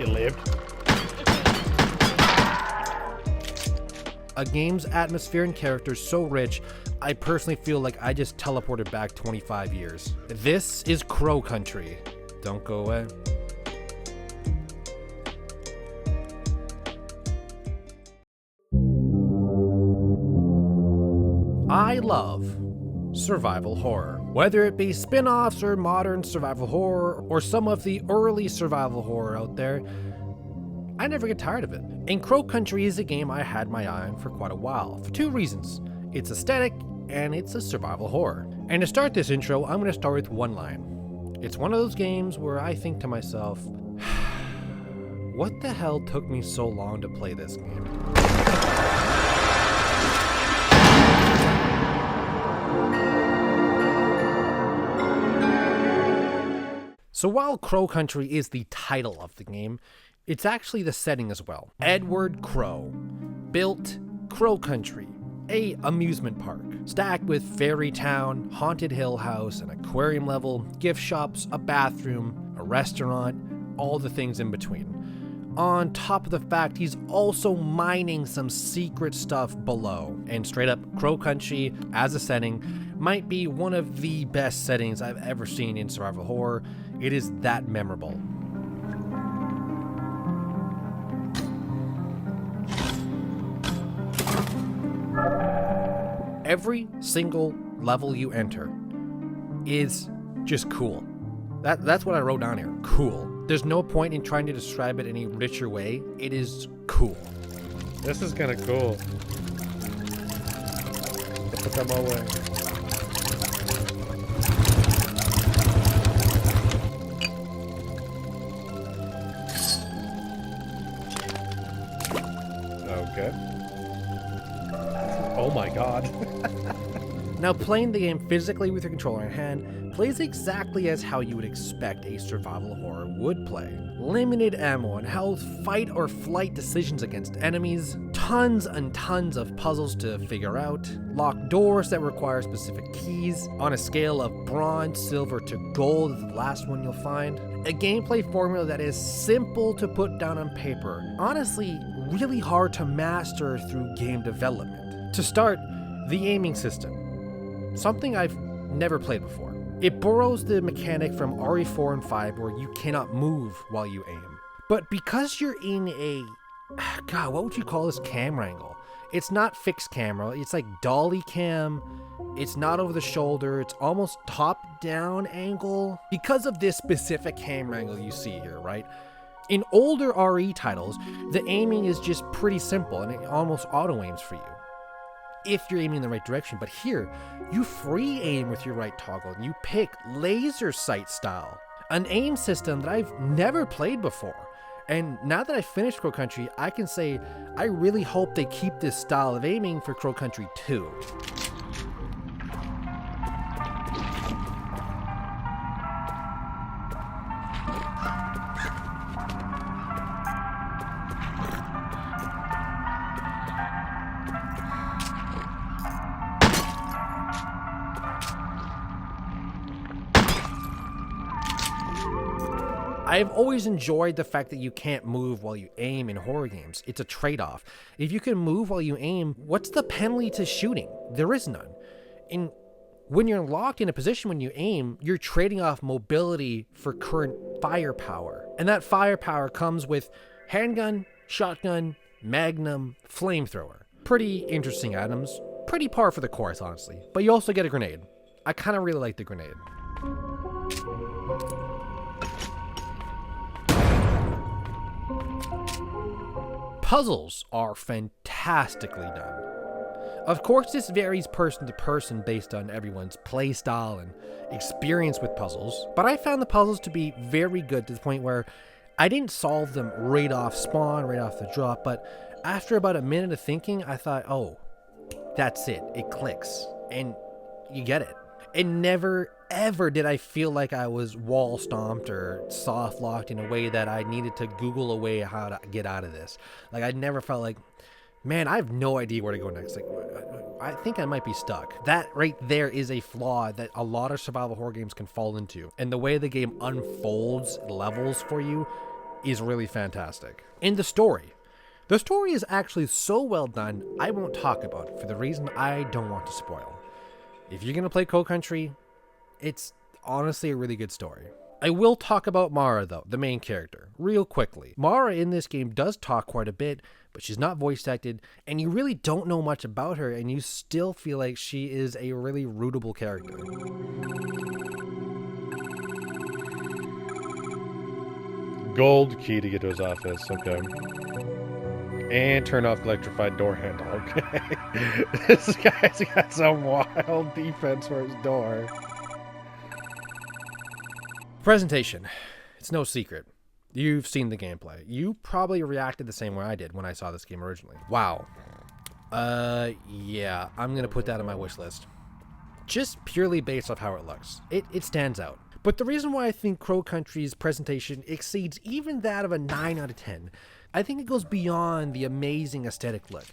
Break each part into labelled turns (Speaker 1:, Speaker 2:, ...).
Speaker 1: It lived.
Speaker 2: A game's atmosphere and characters so rich, I personally feel like I just teleported back 25 years. This is Crow Country. Don't go away. I love survival horror. Whether it be spin-offs or modern survival horror or some of the early survival horror out there, I never get tired of it. And Crow Country is a game I had my eye on for quite a while, for two reasons. It's aesthetic, and it's a survival horror. And to start this intro, I'm going to start with one line. It's one of those games where I think to myself, what the hell took me so long to play this game? So while Crow Country is the title of the game, it's actually the setting as well. Edward Crow built Crow Country, a amusement park, stacked with fairy town, haunted hill house, an aquarium level, gift shops, a bathroom, a restaurant, all the things in between. On top of the fact, he's also mining some secret stuff below. And straight up, Crow Country as a setting might be one of the best settings I've ever seen in survival horror. It is that memorable. Every single level you enter is just cool. That's what I wrote down here. Cool. There's no point in trying to describe it any richer way. It is cool.
Speaker 1: This is kind of cool. Put them away. Okay. Oh my god.
Speaker 2: Now, playing the game physically with your controller in hand plays exactly as how you would expect a survival horror would play. Limited ammo and health, fight or flight decisions against enemies, tons and tons of puzzles to figure out, locked doors that require specific keys, on a scale of bronze, silver to gold is the last one you'll find. A gameplay formula that is simple to put down on paper, honestly really hard to master through game development. To start, the aiming system. Something I've never played before. It borrows the mechanic from RE4 and 5 where you cannot move while you aim. But because you're in a... God, what would you call this camera angle? It's not fixed camera, it's like dolly cam. It's not over the shoulder, it's almost top-down angle. Because of this specific camera angle you see here, right? In older RE titles, the aiming is just pretty simple and it almost auto-aims for you, if you're aiming in the right direction. But here, you free aim with your right toggle and you pick laser sight style, an aim system that I've never played before. And now that I finished Crow Country, I can say I really hope they keep this style of aiming for Crow Country 2. I've always enjoyed the fact that you can't move while you aim in horror games. It's a trade-off. If you can move while you aim, what's the penalty to shooting? There is none. When you're locked in a position when you aim, you're trading off mobility for current firepower. And that firepower comes with handgun, shotgun, magnum, flamethrower. Pretty interesting items. Pretty par for the course, honestly. But you also get a grenade. I kind of really like the grenade. Puzzles are fantastically done. Of course, this varies person to person based on everyone's playstyle and experience with puzzles, but I found the puzzles to be very good to the point where I didn't solve them right off spawn, right off the drop, but after about a minute of thinking, I thought, oh, that's it. It clicks, and you get it. And never, ever did I feel like I was wall stomped or soft locked in a way that I needed to Google a way how to get out of this. Like, I never felt like, man, I have no idea where to go next. Like, I think I might be stuck. That right there is a flaw that a lot of survival horror games can fall into. And the way the game unfolds levels for you is really fantastic. And the story is actually so well done, I won't talk about it for the reason I don't want to spoil. If you're going to play Crow Country, it's honestly a really good story. I will talk about Mara, though, the main character, real quickly. Mara in this game does talk quite a bit, but she's not voice acted, and you really don't know much about her, and you still feel like she is a really rootable character.
Speaker 1: Gold key to get to his office. Okay. And turn off the electrified door handle. Okay. This guy's got some wild defense for his door.
Speaker 2: Presentation. It's no secret. You've seen the gameplay. You probably reacted the same way I did when I saw this game originally. Wow. Yeah, I'm gonna put that on my wish list. Just purely based off how it looks. It stands out. But the reason why I think Crow Country's presentation exceeds even that of a 9 out of 10, I think it goes beyond the amazing aesthetic look.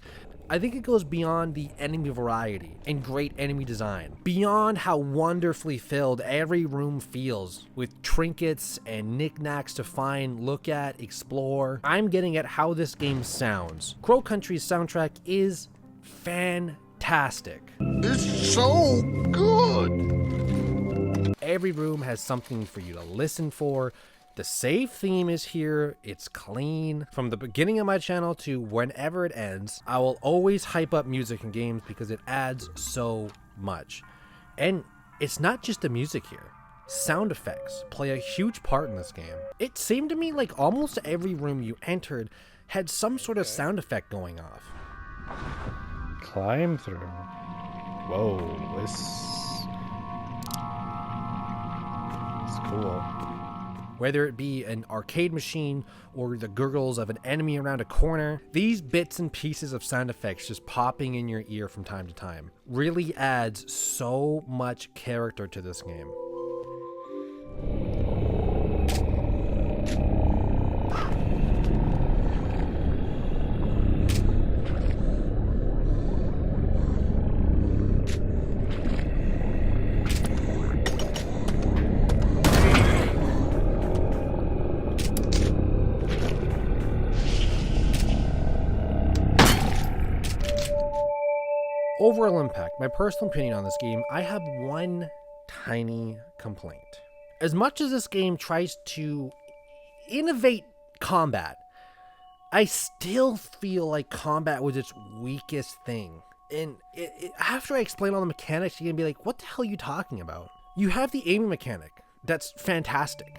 Speaker 2: I think it goes beyond the enemy variety and great enemy design, beyond how wonderfully filled every room feels with trinkets and knickknacks to find, look at, explore. I'm getting at how this game sounds. Crow Country's soundtrack is fantastic.
Speaker 3: It's so good!
Speaker 2: Every room has something for you to listen for. The save theme is here. It's clean. From the beginning of my channel to whenever it ends, I will always hype up music in games because it adds so much. And it's not just the music here. Sound effects play a huge part in this game. It seemed to me like almost every room you entered had some sort of sound effect going off.
Speaker 1: Climb through. Whoa, this is cool.
Speaker 2: Whether it be an arcade machine or the gurgles of an enemy around a corner, these bits and pieces of sound effects just popping in your ear from time to time really adds so much character to this game. Overall impact, my personal opinion on this game, I have one tiny complaint. As much as this game tries to innovate combat, I still feel like combat was its weakest thing. And after I explain all the mechanics, you're gonna be like, what the hell are you talking about? You have the aiming mechanic, that's fantastic.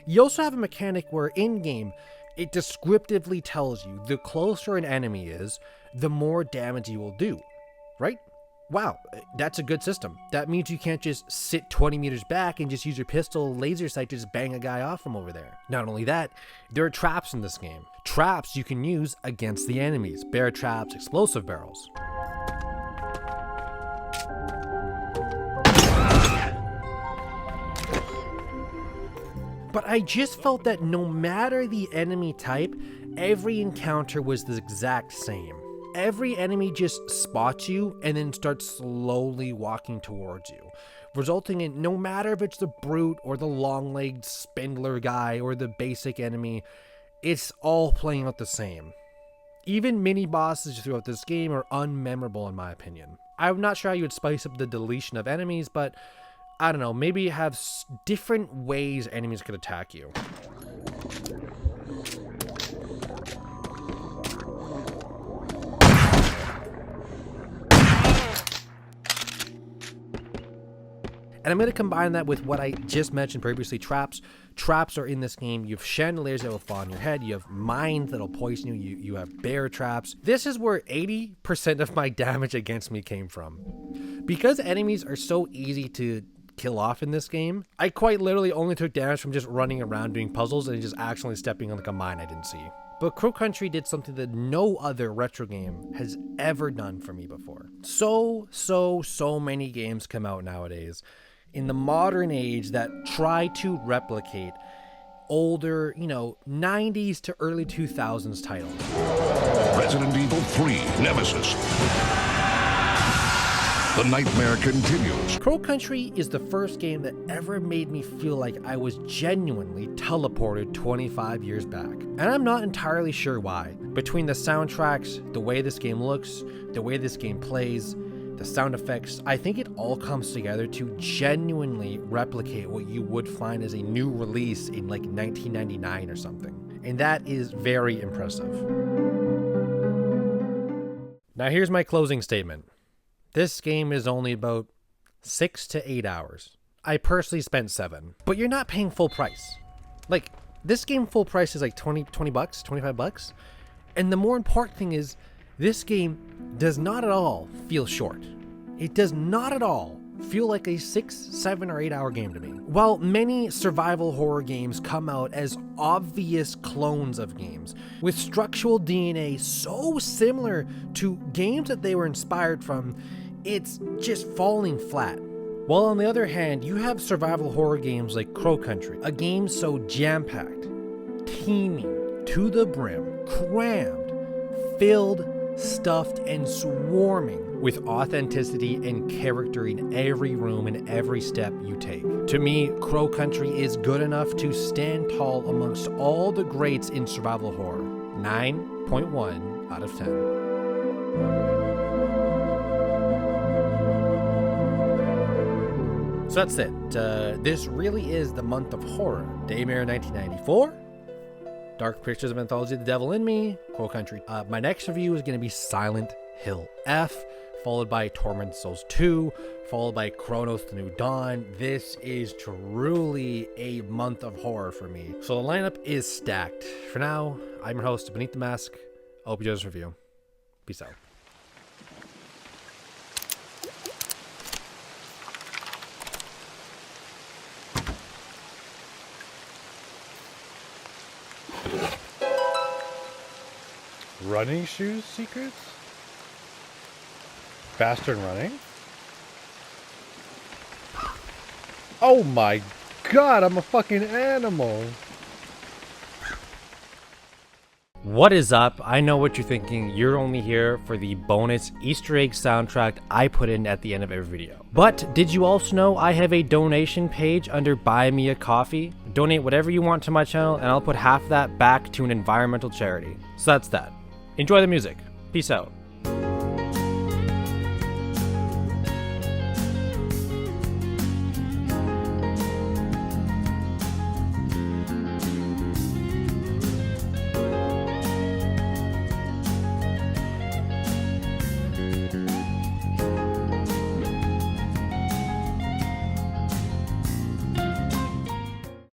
Speaker 2: You also have a mechanic where in-game, it descriptively tells you the closer an enemy is, the more damage you will do. Right? Wow, that's a good system. That means you can't just sit 20 meters back and just use your pistol laser sight to just bang a guy off from over there. Not only that, there are traps in this game. Traps you can use against the enemies. Bear traps, explosive barrels. But I just felt that no matter the enemy type, every encounter was the exact same. Every enemy just spots you and then starts slowly walking towards you, resulting in no matter if it's the brute or the long-legged spindler guy or the basic enemy, it's all playing out the same. Even mini bosses throughout this game are unmemorable in my opinion. I'm not sure how you would spice up the deletion of enemies, but I don't know, maybe have different ways enemies could attack you. And I'm going to combine that with what I just mentioned previously, traps. Traps are in this game. You have chandeliers that will fall on your head. You have mines that will poison you. You have bear traps. This is where 80% of my damage against me came from. Because enemies are so easy to kill off in this game, I quite literally only took damage from just running around doing puzzles and just accidentally stepping on like a mine I didn't see. But Crow Country did something that no other retro game has ever done for me before. So many games come out nowadays in the modern age that try to replicate older, 90s to early 2000s titles.
Speaker 3: Resident Evil 3 Nemesis. The nightmare continues.
Speaker 2: Crow Country is the first game that ever made me feel like I was genuinely teleported 25 years back. And I'm not entirely sure why. Between the soundtracks, the way this game looks, the way this game plays, the sound effects, I think it all comes together to genuinely replicate what you would find as a new release in like 1999 or something. And that is very impressive. Now here's my closing statement. This game is only about 6 to 8 hours. I personally spent 7. But you're not paying full price. Like, this game full price is like 20 bucks, 25 bucks. And the more important thing is, this game does not at all feel short. It does not at all feel like a 6, 7, or 8 hour game to me. While many survival horror games come out as obvious clones of games, with structural DNA so similar to games that they were inspired from, it's just falling flat. While on the other hand, you have survival horror games like Crow Country, a game so jam-packed, teeming, to the brim, crammed, filled, stuffed, and swarming with authenticity and character in every room and every step you take. To me, Crow Country is good enough to stand tall amongst all the greats in survival horror. 9.1 out of 10. So that's it. This really is the month of horror. Daymare 1994, Dark Pictures of Anthology, The Devil in Me, Crow Country. My next review is going to be Silent Hill F, followed by Torment Souls 2, followed by Chronos The New Dawn. This is truly a month of horror for me. So the lineup is stacked. For now, I'm your host, Beneath the Mask. I hope you enjoy this review. Peace out.
Speaker 1: Running shoes secrets? Faster than running? Oh my god, I'm a fucking animal.
Speaker 2: What is up? I know what you're thinking. You're only here for the bonus Easter egg soundtrack I put in at the end of every video. But did you also know I have a donation page under Buy Me a Coffee? Donate whatever you want to my channel and I'll put half that back to an environmental charity. So that's that. Enjoy the music. Peace out.